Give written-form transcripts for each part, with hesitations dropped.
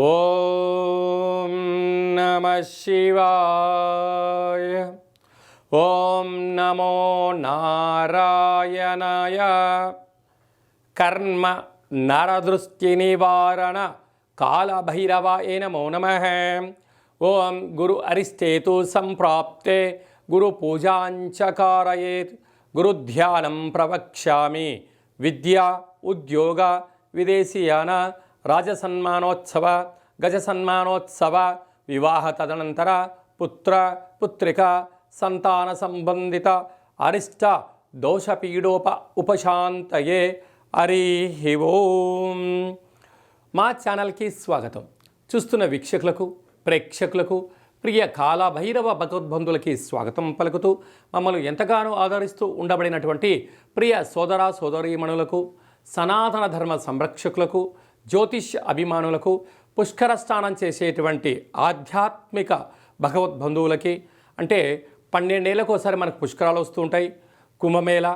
ఓం నమః శివాయ. ఓం నమో నారాయణాయ. కర్మ నరదృష్టి నివారణ కాళభైరవాయ నమో నమః. ఓం గురు అరిష్టేతు సంప్రాప్తే గురు పూజాంచ కారయేత్. గురుధ్యానం ప్రవక్ష్యామి. విద్య ఉద్యోగ విదేశీయాన రాజసన్మానోత్సవ గజసన్మానోత్సవ వివాహ తదనంతర పుత్ర పుత్రిక సంతాన సంబంధిత అరిష్ట దోషపీడోప ఉపశాంతయే. హరి ఓం. మా ఛానల్కి స్వాగతం. చూస్తున్న వీక్షకులకు ప్రేక్షకులకు ప్రియ కాళభైరవ భగవద్బంధులకి స్వాగతం పలుకుతూ మమ్మల్ని ఎంతగానో ఆదరిస్తూ ఉండబడినటువంటి ప్రియ సోదర సోదరీమణులకు, సనాతన ధర్మ సంరక్షకులకు, జ్యోతిష్ అభిమానులకు, పుష్కర స్నానం చేసేటువంటి ఆధ్యాత్మిక భగవద్బంధువులకి, అంటే 12 ఏళ్ళకు ఒకసారి మనకు పుష్కరాలు వస్తూ ఉంటాయి. కుంభమేళ,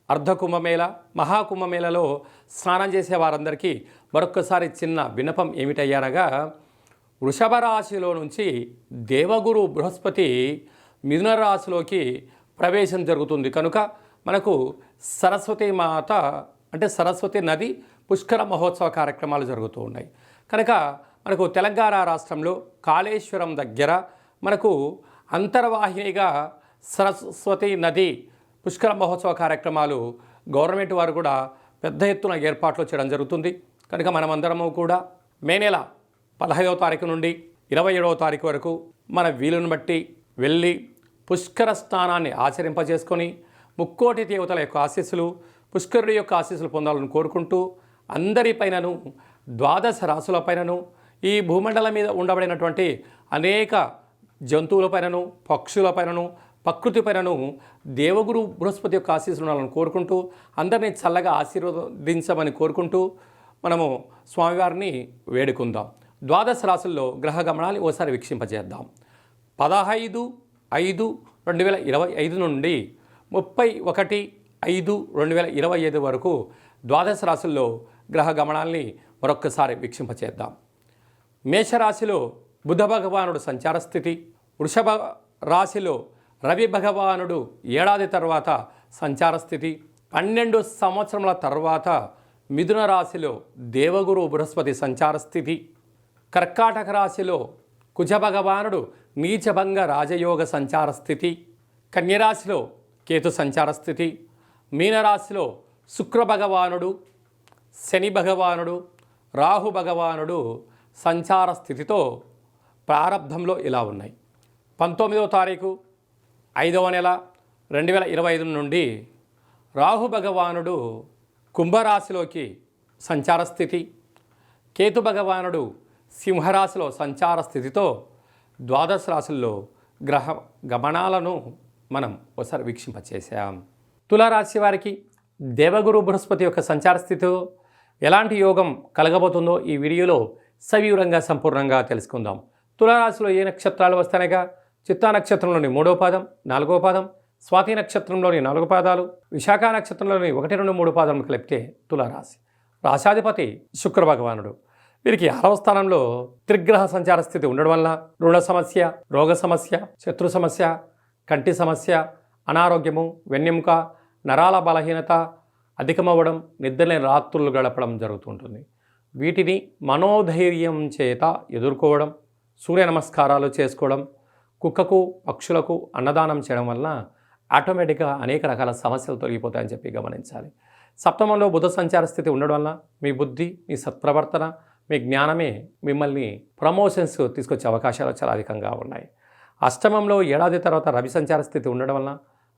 అర్ధ కుంభమేళ, మహాకుంభమేళలో స్నానం చేసే వారందరికీ మరొక్కసారి చిన్న విన్నపం ఏమిటయ్యారగా, వృషభ రాశిలో నుంచి దేవగురు బృహస్పతి మిథున రాశిలోకి ప్రవేశం జరుగుతుంది. కనుక మనకు సరస్వతి మాత అంటే సరస్వతి నది పుష్కర మహోత్సవ కార్యక్రమాలు జరుగుతూ ఉన్నాయి. కనుక మనకు తెలంగాణ రాష్ట్రంలో కాళేశ్వరం దగ్గర మనకు అంతర్వాహినిగా సరస్వతి నది పుష్కర మహోత్సవ కార్యక్రమాలు గవర్నమెంట్ వారు కూడా పెద్ద ఎత్తున ఏర్పాట్లు చేయడం జరుగుతుంది. కనుక మనమందరము కూడా మే నెల 15వ తారీఖు నుండి 27వ తారీఖు వరకు మన వీలును బట్టి వెళ్ళి పుష్కర స్నానాన్ని ఆచరింపజేసుకొని ముక్కోటి దేవతల యొక్క ఆశీస్సులు, పుష్కరుడి యొక్క ఆశీస్సులు పొందాలని కోరుకుంటూ, అందరిపైనను 12 రాశులపైనను, ఈ భూమండలం మీద ఉండబడినటువంటి అనేక జంతువులపైనను, పక్షులపైనను, ప్రకృతిపైనను దేవగురు బృహస్పతి యొక్క ఆశీస్సులు ఉండాలని కోరుకుంటూ, అందరినీ చల్లగా ఆశీర్వదించమని కోరుకుంటూ మనము స్వామివారిని వేడుకుందాం. 12 రాశుల్లో గ్రహ గమనాన్ని ఓసారి వీక్షింపజేద్దాం. 15/5/2025 నుండి 31/5/2025 వరకు 12 రాశుల్లో గ్రహ గమనాల్ని మరొక్కసారి వీక్షింపచేద్దాం. మేషరాశిలో బుధ భగవానుడు సంచార స్థితి, వృషభ రాశిలో రవి భగవానుడు ఏడాది తర్వాత సంచార స్థితి, 12 సంవత్సరముల తర్వాత మిథున రాశిలో దేవగురు బృహస్పతి సంచార స్థితి, కర్కాటక రాశిలో కుజ భగవానుడు నీచభంగ రాజయోగ సంచార స్థితి, కన్యరాశిలో కేతు సంచార స్థితి, మీనరాశిలో శుక్ర భగవానుడు, శని భగవానుడు, రాహు భగవానుడు సంచార స్థితితో ప్రారంభంలో ఇలా ఉన్నాయి. 19వ తారీఖు 5వ నెల 2025 నుండి రాహు భగవానుడు కుంభరాశిలోకి సంచార స్థితి, కేతు భగవానుడు సింహరాశిలో సంచార స్థితితో 12 రాశుల్లో గ్రహ గమనాలను మనం ఒకసారి వీక్షింపచేసాం. తులారాశి వారికి దేవగురు బృహస్పతి యొక్క సంచార స్థితితో ఎలాంటి యోగం కలగబోతుందో ఈ వీడియోలో సవివరంగా సంపూర్ణంగా తెలుసుకుందాం. తులారాశిలో ఏ నక్షత్రాలు వస్తాయనగా, చిత్తా నక్షత్రంలోని 3వ పాదం, 4వ పాదం, స్వాతి నక్షత్రంలోని 4 పాదాలు, విశాఖ నక్షత్రంలోని 1, 2, 3 పాదాలను కలిపితే తులారాశి. రాశాధిపతి శుక్ర భగవానుడు. వీరికి 6వ స్థానంలో త్రిగ్రహ సంచార స్థితి ఉండడం వల్ల రుణ సమస్య, రోగ సమస్య, శత్రు సమస్య, కంటి సమస్య, అనారోగ్యము, వెన్నెముక, నరాల బలహీనత అధికమవ్వడం, నిద్రలేని రాత్రులు గడపడం జరుగుతుంటుంది. వీటిని మనోధైర్యం చేత ఎదుర్కోవడం, సూర్య నమస్కారాలు చేసుకోవడం, కుక్కకు పక్షులకు అన్నదానం చేయడం వలన ఆటోమేటిక్గా అనేక రకాల సమస్యలు తొలగిపోతాయని చెప్పి గమనించాలి. సప్తమంలో బుధ సంచార స్థితి ఉండడం వల్ల మీ బుద్ధి, మీ సత్ప్రవర్తన, మీ జ్ఞానమే మిమ్మల్ని ప్రమోషన్స్ తీసుకొచ్చే అవకాశాలు చాలా అధికంగా ఉన్నాయి. అష్టమంలో ఏడాది తర్వాత రవి సంచార స్థితి ఉండడం వలన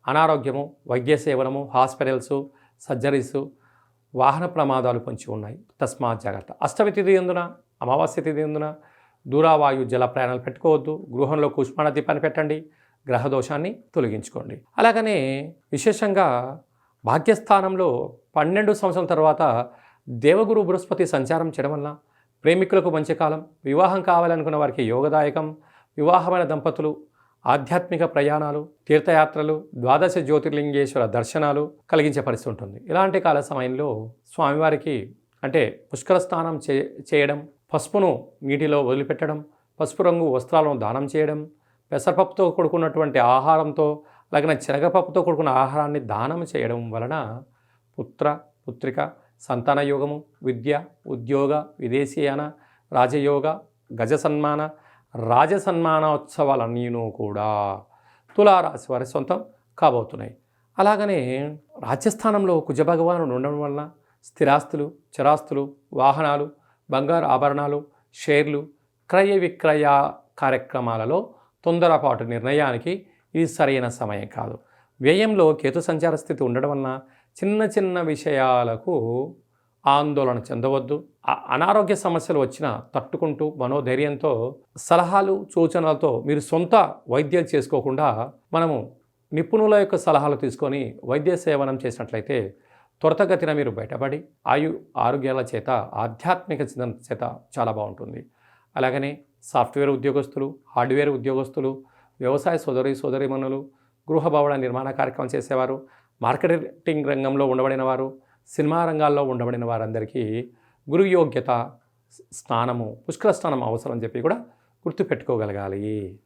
అనారోగ్యము, వైద్య సేవనము, హాస్పిటల్స్, సర్జరీసు, వాహన ప్రమాదాలు పొంచి ఉన్నాయి. తస్మాత్ జాగ్రత్త. అష్టమి తిథి ఎందున, అమావాస్య తిథి ఎందున దూరావాయు జల ప్రయాణాలు పెట్టుకోవద్దు. గృహంలో కుష్మాణ దీపాన్ని పెట్టండి. గ్రహదోషాన్ని తొలగించుకోండి. అలాగనే విశేషంగా భాగ్యస్థానంలో 12 సంవత్సరాల తర్వాత దేవగురు బృహస్పతి సంచారం చేయడం వల్ల ప్రేమికులకు మంచి కాలం, వివాహం కావాలనుకున్న వారికి యోగదాయకం, వివాహమైన దంపతులు ఆధ్యాత్మిక ప్రయాణాలు, తీర్థయాత్రలు, 12 జ్యోతిర్లింగేశ్వర దర్శనాలు కలిగించే పరిస్థితి ఉంటుంది. ఇలాంటి కాల సమయంలో స్వామివారికి అంటే పుష్కర స్నానం చేయడం, పసుపును నీటిలో వదిలిపెట్టడం, పసుపు రంగు వస్త్రాలను దానం చేయడం, పెసరపప్పుతో కూడుకున్నటువంటి ఆహారంతో అలాగే శనగపప్పుతో కూడుకున్న ఆహారాన్ని దానం చేయడం వలన పుత్ర, పుత్రిక, సంతాన యోగము, విద్య, ఉద్యోగ, విదేశీయాన, రాజయోగ, గజ సన్మాన, రాజసన్మానోత్సవాలన్నీను కూడా తులారాశి వారి సొంతం కాబోతున్నాయి. అలాగనే రాజ్యస్థానంలో కుజభగవానుడు ఉండడం వలన స్థిరాస్తులు, చరాస్తులు, వాహనాలు, బంగారు ఆభరణాలు, షేర్లు, క్రయ విక్రయ కార్యక్రమాలలో తొందరపాటు నిర్ణయానికి ఇది సరైన సమయం కాదు. వ్యయంలో కేతు సంచార స్థితి ఉండడం వలన చిన్న చిన్న విషయాలకు ఆందోళన చెందవద్దు. అనారోగ్య సమస్యలు వచ్చినా తట్టుకుంటూ మనోధైర్యంతో సలహాలు, సూచనలతో మీరు సొంత వైద్యాలు చేసుకోకుండా మనము నిపుణుల యొక్క సలహాలు తీసుకొని వైద్య సేవనం చేసినట్లయితే త్వరితగతిన మీరు బయటపడి ఆరోగ్యాల చేత, ఆధ్యాత్మిక చింతన చేత చాలా బాగుంటుంది. అలాగనే సాఫ్ట్వేర్ ఉద్యోగస్తులు, హార్డ్వేర్ ఉద్యోగస్తులు, వ్యవసాయ సోదరీమణులు, గృహ భవన నిర్మాణ కార్యక్రమం చేసేవారు, మార్కెటింగ్ రంగంలో ఉండబడిన వారు, సినిమా రంగాల్లో ఉండబడిన వారందరికీ గురు యోగ్యత, స్నానము, పుష్కర స్నానం అవసరం అని చెప్పి కూడా గుర్తుపెట్టుకోగలగాలి.